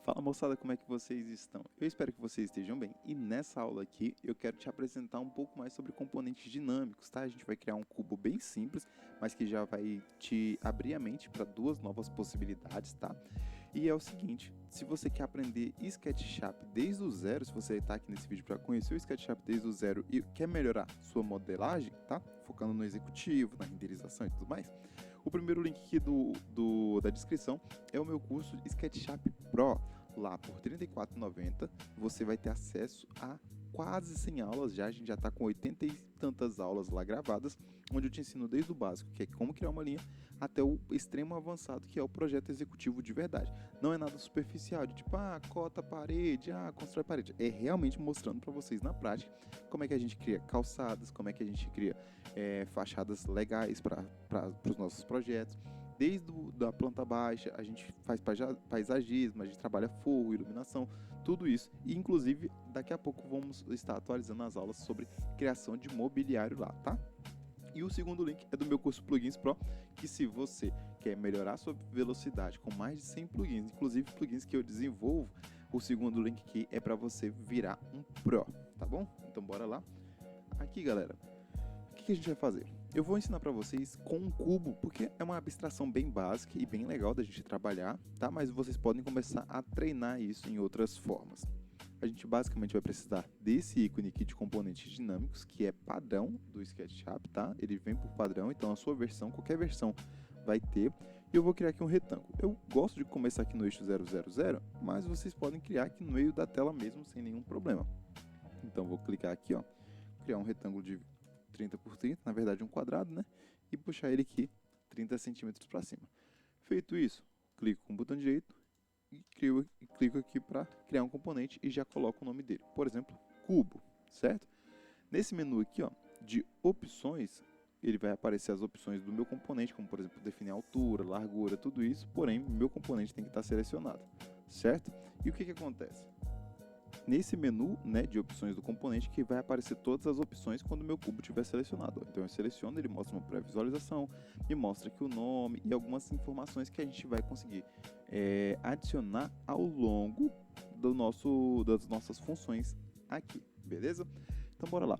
Fala moçada, como é que vocês estão? Eu espero que vocês estejam bem e nessa aula aqui eu quero te apresentar um pouco mais sobre componentes dinâmicos, tá? A gente vai criar um cubo bem simples, mas que já vai te abrir a mente para duas novas possibilidades, tá? E é o seguinte, se você quer aprender SketchUp desde o zero, se você está aqui nesse vídeo para conhecer o SketchUp desde o zero e quer melhorar sua modelagem, tá? Focando no executivo, na renderização e tudo mais, o primeiro link aqui da descrição é o meu curso SketchUp Pro. Lá por R$ 34,90 você vai ter acesso a quase 100 aulas já. A gente já está com 80 e tantas aulas lá gravadas, onde eu te ensino desde o básico, que é como criar uma linha, até o extremo avançado, que é o projeto executivo de verdade. Não é nada superficial, de tipo, cota a parede, constrói parede. É realmente mostrando para vocês na prática como é que a gente cria calçadas, como é que a gente cria fachadas legais para os nossos projetos. Desde a planta baixa, a gente faz paisagismo, a gente trabalha forro, iluminação, tudo isso. E, inclusive, daqui a pouco vamos estar atualizando as aulas sobre criação de mobiliário lá, tá? E o segundo link é do meu curso Plugins Pro, que se você quer melhorar sua velocidade com mais de 100 plugins, inclusive plugins que eu desenvolvo, o segundo link aqui é para você virar um Pro, tá bom? Então, bora lá. Aqui, galera, o que a gente vai fazer? Eu vou ensinar para vocês com um cubo, porque é uma abstração bem básica e bem legal da gente trabalhar, tá? Mas vocês podem começar a treinar isso em outras formas. A gente basicamente vai precisar desse ícone aqui de componentes dinâmicos, que é padrão do SketchUp, tá? Ele vem por padrão, então a sua versão, qualquer versão vai ter. E eu vou criar aqui um retângulo. Eu gosto de começar aqui no eixo 000, mas vocês podem criar aqui no meio da tela mesmo, sem nenhum problema. Então vou clicar aqui, ó, criar um retângulo de 30 por 30, na verdade um quadrado, né? E puxar ele aqui 30 centímetros para cima. Feito isso, clico com o botão direito e clico aqui para criar um componente e já coloco o nome dele. Por exemplo, cubo, certo? Nesse menu aqui, ó, de opções, ele vai aparecer as opções do meu componente, como por exemplo, definir a altura, largura, tudo isso, porém, meu componente tem que estar selecionado, certo? E o que acontece? Nesse menu, né, de opções do componente, que vai aparecer todas as opções quando o meu cubo estiver selecionado. Então eu seleciono, ele mostra uma pré-visualização, me mostra aqui o nome e algumas informações que a gente vai conseguir adicionar ao longo das nossas funções aqui, beleza? Então bora lá.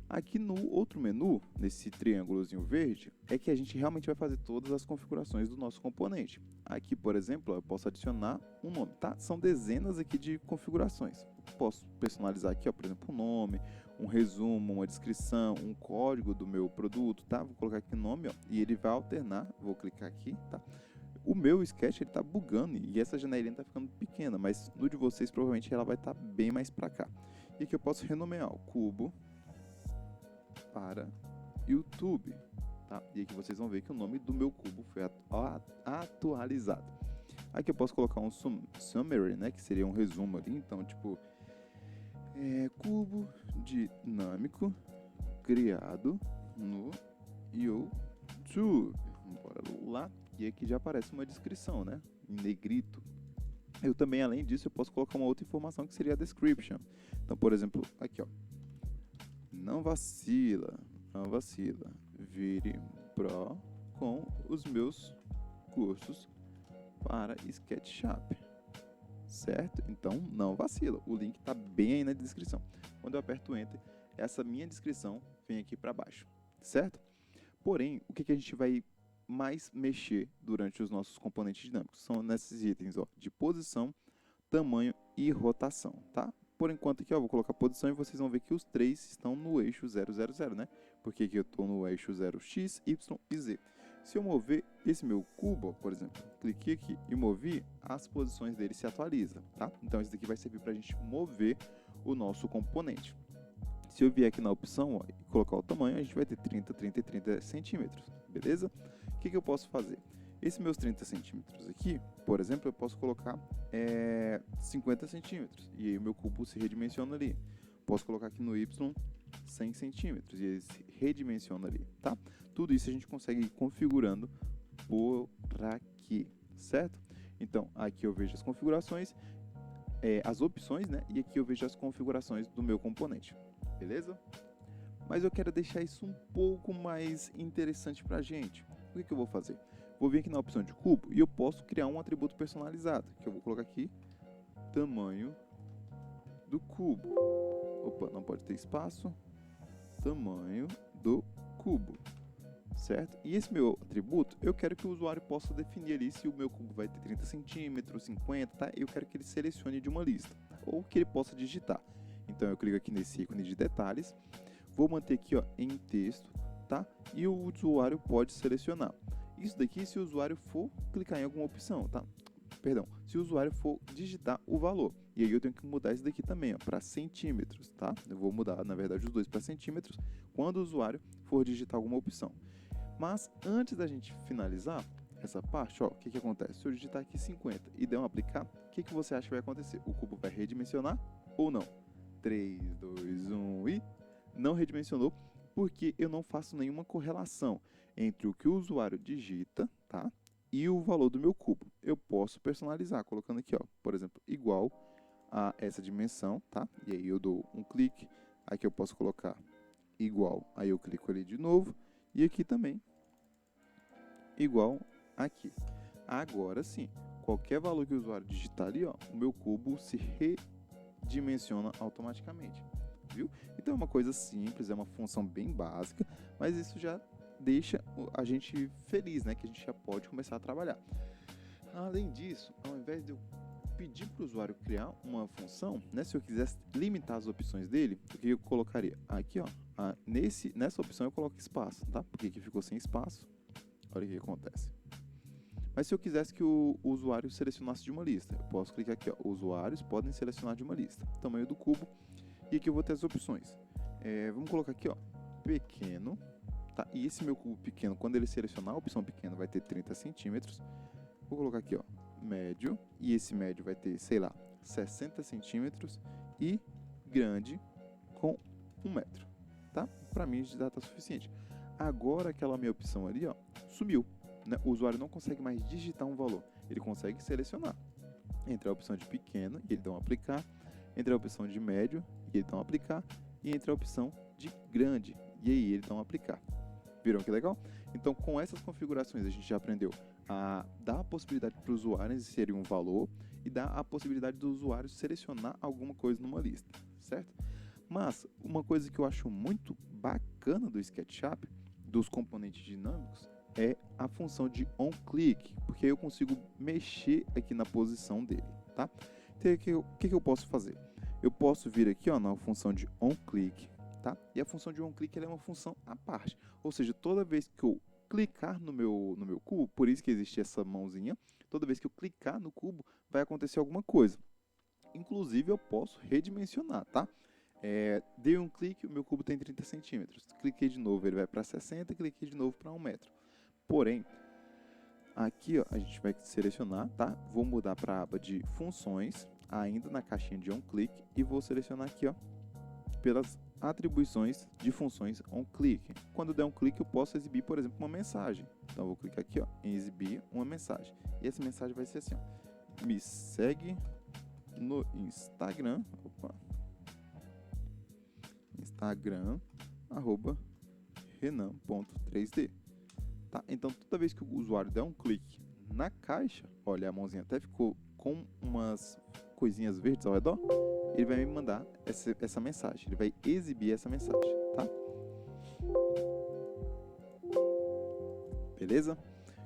Aqui no outro menu, nesse triângulozinho verde, é que a gente realmente vai fazer todas as configurações do nosso componente. Aqui, por exemplo, eu posso adicionar um nome, tá? São dezenas aqui de configurações. Posso personalizar aqui, ó, por exemplo, um nome, um resumo, uma descrição, um código do meu produto, tá? Vou colocar aqui o nome, ó, e ele vai alternar. Vou clicar aqui, tá? O meu sketch, ele tá bugando e essa janelinha tá ficando pequena, mas no de vocês provavelmente ela vai estar bem mais para cá. E aqui eu posso renomear o cubo para YouTube, tá? E aqui vocês vão ver que o nome do meu cubo foi atualizado. Aqui eu posso colocar um summary, né, que seria um resumo ali, então tipo cubo dinâmico criado no YouTube. Bora lá, e aqui já aparece uma descrição, né, em negrito. Eu também, além disso, eu posso colocar uma outra informação que seria a description. Então, por exemplo, aqui, ó, não vacila, vire pro com os meus cursos para SketchUp, certo? Então, não vacila, o link está bem aí na descrição. Quando eu aperto Enter, essa minha descrição vem aqui para baixo, certo? Porém, o que a gente vai mais mexer durante os nossos componentes dinâmicos? São nesses itens, ó, de posição, tamanho e rotação, tá? Por enquanto aqui, ó, vou colocar posição e vocês vão ver que os três estão no eixo 000, né? Porque aqui eu estou no eixo 0x, y e z. Se eu mover esse meu cubo, ó, por exemplo, cliquei aqui e movi, as posições dele se atualizam, tá? Então isso daqui vai servir para a gente mover o nosso componente. Se eu vier aqui na opção, ó, e colocar o tamanho, a gente vai ter 30, 30 e 30 centímetros, beleza? O que eu posso fazer? Esses meus 30 centímetros aqui, por exemplo, eu posso colocar 50 centímetros. E aí o meu cubo se redimensiona ali. Posso colocar aqui no Y 100 centímetros. E ele se redimensiona ali, tá? Tudo isso a gente consegue ir configurando por aqui, certo? Então, aqui eu vejo as configurações, as opções, né? E aqui eu vejo as configurações do meu componente, beleza? Mas eu quero deixar isso um pouco mais interessante pra gente. O que eu vou fazer? Vou vir aqui na opção de cubo e eu posso criar um atributo personalizado, que eu vou colocar aqui, tamanho do cubo. Opa, não pode ter espaço. Tamanho do cubo, certo? E esse meu atributo, eu quero que o usuário possa definir ali se o meu cubo vai ter 30 centímetros, 50, tá? Eu quero que ele selecione de uma lista, ou que ele possa digitar. Então eu clico aqui nesse ícone de detalhes, vou manter aqui, ó, em texto, tá? E o usuário pode selecionar. Isso daqui se o usuário for clicar em alguma opção, tá? Perdão, se o usuário for digitar o valor. E aí eu tenho que mudar isso daqui também, para centímetros, tá? Eu vou mudar, na verdade, os dois para centímetros quando o usuário for digitar alguma opção. Mas antes da gente finalizar essa parte, ó, o que acontece? Se eu digitar aqui 50 e der um aplicar, o que você acha que vai acontecer? O cubo vai redimensionar ou não? 3, 2, 1 e... Não redimensionou porque eu não faço nenhuma correlação entre o que o usuário digita, tá? E o valor do meu cubo. Eu posso personalizar, colocando aqui, ó, por exemplo, igual a essa dimensão, tá? E aí eu dou um clique, aqui eu posso colocar igual, aí eu clico ali de novo, e aqui também, igual aqui. Agora sim, qualquer valor que o usuário digitar ali, ó, o meu cubo se redimensiona automaticamente, viu? Então é uma coisa simples, é uma função bem básica, mas isso já deixa a gente feliz, né? Que a gente já pode começar a trabalhar. Além disso, ao invés de eu pedir para o usuário criar uma função, né? Se eu quisesse limitar as opções dele, o que eu colocaria? Aqui, ó, nessa opção eu coloco espaço, tá? Porque aqui ficou sem espaço. Olha o que acontece. Mas se eu quisesse que o usuário selecionasse de uma lista, eu posso clicar aqui, ó, usuários podem selecionar de uma lista. Tamanho do cubo. E aqui eu vou ter as opções. Vamos colocar aqui, ó, pequeno. Tá? E esse meu cubo pequeno, quando ele selecionar a opção pequeno, vai ter 30 centímetros. Vou colocar aqui, ó, médio. E esse médio vai ter, sei lá, 60 centímetros. E grande com 1 metro. Tá? Para mim já está suficiente. Agora aquela minha opção ali, ó, sumiu. Né? O usuário não consegue mais digitar um valor. Ele consegue selecionar entre a opção de pequeno e ele dá um aplicar. Entre a opção de médio e ele dá um aplicar. E entre a opção de grande e aí ele dá um aplicar. Viram que legal? Então, com essas configurações, a gente já aprendeu a dar a possibilidade para o usuário inserir um valor e dar a possibilidade do usuário selecionar alguma coisa numa lista, certo? Mas, uma coisa que eu acho muito bacana do SketchUp, dos componentes dinâmicos, é a função de onClick, porque aí eu consigo mexer aqui na posição dele, tá? Então, o que eu posso fazer? Eu posso vir aqui, ó, na função de onClick, tá? E a função de onClick é uma função à parte. Ou seja, toda vez que eu clicar no meu cubo, por isso que existe essa mãozinha, toda vez que eu clicar no cubo, vai acontecer alguma coisa. Inclusive, eu posso redimensionar, tá? Dei um clique, o meu cubo tem 30 centímetros. Cliquei de novo, ele vai para 60, cliquei de novo para 1 metro. Porém, aqui, ó, a gente vai selecionar, tá? Vou mudar para a aba de funções, ainda na caixinha de onClick, e vou selecionar aqui, ó, pelas atribuições de funções onClick. Quando der um clique, eu posso exibir, por exemplo, uma mensagem. Então, eu vou clicar aqui, ó, em exibir uma mensagem. E essa mensagem vai ser assim, ó, me segue no Instagram, Instagram, @renan.3d. Tá? Então, toda vez que o usuário der um clique na caixa, olha, a mãozinha até ficou com umas coisinhas verdes ao redor, ele vai me mandar essa mensagem, ele vai exibir essa mensagem, tá? Beleza?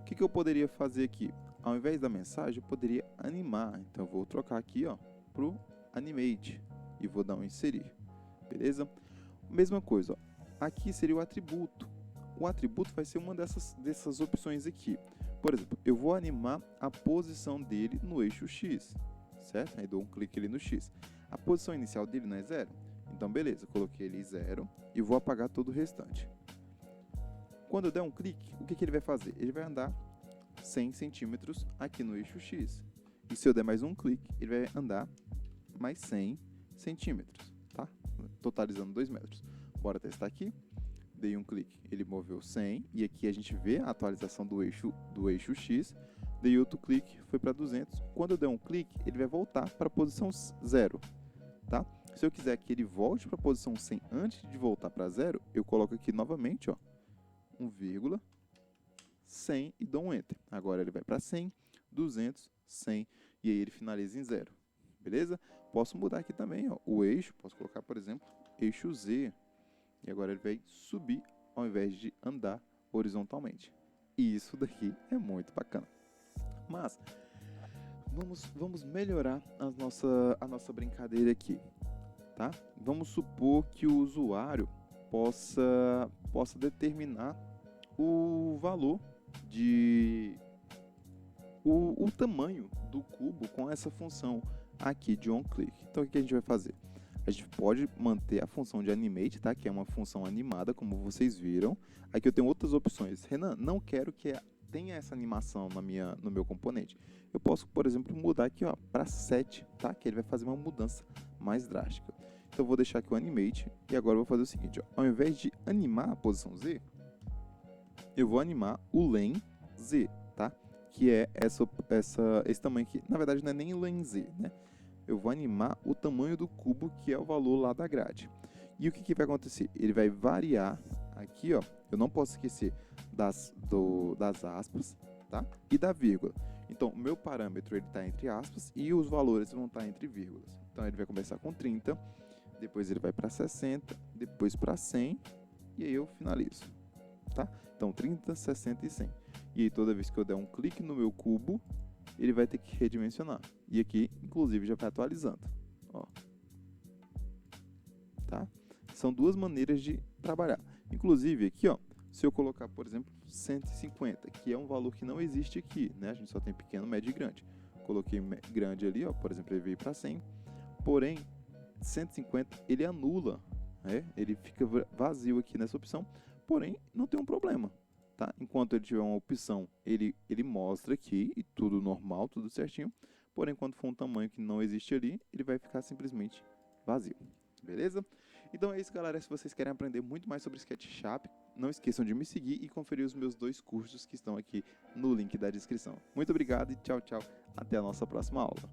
O que eu poderia fazer aqui? Ao invés da mensagem, eu poderia animar. Então, eu vou trocar aqui, ó, pro Animate e vou dar um inserir. Beleza? Mesma coisa, ó. Aqui seria o atributo. O atributo vai ser uma dessas opções aqui. Por exemplo, eu vou animar a posição dele no eixo X, certo? Aí dou um clique ali no X. A posição inicial dele não é 0? Então, beleza, coloquei ele 0 e vou apagar todo o restante. Quando eu der um clique, o que ele vai fazer? Ele vai andar 100 centímetros aqui no eixo X. E se eu der mais um clique, ele vai andar mais 100 centímetros, tá? Totalizando 2 metros. Bora testar aqui. Dei um clique, ele moveu 100 e aqui a gente vê a atualização do eixo X. Dei outro clique, foi para 200. Quando eu der um clique, ele vai voltar para a posição 0, tá? Se eu quiser que ele volte para a posição 100 antes de voltar para 0, eu coloco aqui novamente, ó, 1, 100 e dou um Enter. Agora ele vai para 100, 200, 100 e aí ele finaliza em 0. beleza? Posso mudar aqui também, ó, o eixo, posso colocar, por exemplo, eixo Z, e agora ele vai subir ao invés de andar horizontalmente. E isso daqui é muito bacana. Mas vamos melhorar a nossa brincadeira aqui, tá? Vamos supor que o usuário possa determinar o valor o tamanho do cubo com essa função aqui de onClick. Então o que a gente vai fazer? A gente pode manter a função de animate, tá? Que é uma função animada, como vocês viram. Aqui eu tenho outras opções. Renan, não quero que tenha essa animação no meu componente. Eu posso, por exemplo, mudar aqui para 7, tá? Que ele vai fazer uma mudança mais drástica. Então eu vou deixar aqui o animate e agora eu vou fazer o seguinte, ó. Ao invés de animar a posição Z, eu vou animar o len Z, tá? Que é esse tamanho aqui. Na verdade não é nem len Z, né? Eu vou animar o tamanho do cubo, que é o valor lá da grade. E o que vai acontecer? Ele vai variar aqui, ó. Eu não posso esquecer das aspas, tá? E da vírgula. Então, o meu parâmetro ele está entre aspas e os valores vão estar entre vírgulas. Então, ele vai começar com 30, depois ele vai para 60, depois para 100 e aí eu finalizo, tá? Então, 30, 60 e 100. E aí, toda vez que eu der um clique no meu cubo, ele vai ter que redimensionar. E aqui, inclusive, já vai atualizando. Ó. Tá? São duas maneiras de trabalhar. Inclusive, aqui, ó, se eu colocar, por exemplo, 150, que é um valor que não existe aqui, né? A gente só tem pequeno, médio e grande. Coloquei grande ali, ó, por exemplo, ele veio para 100. Porém, 150, ele anula, né? Ele fica vazio aqui nessa opção. Porém, não tem um problema. Tá? Enquanto ele tiver uma opção, ele mostra aqui, e tudo normal, tudo certinho. Porém, quando for um tamanho que não existe ali, ele vai ficar simplesmente vazio. Beleza? Então é isso, galera. Se vocês querem aprender muito mais sobre SketchUp, não esqueçam de me seguir e conferir os meus 2 cursos que estão aqui no link da descrição. Muito obrigado e tchau, tchau. Até a nossa próxima aula.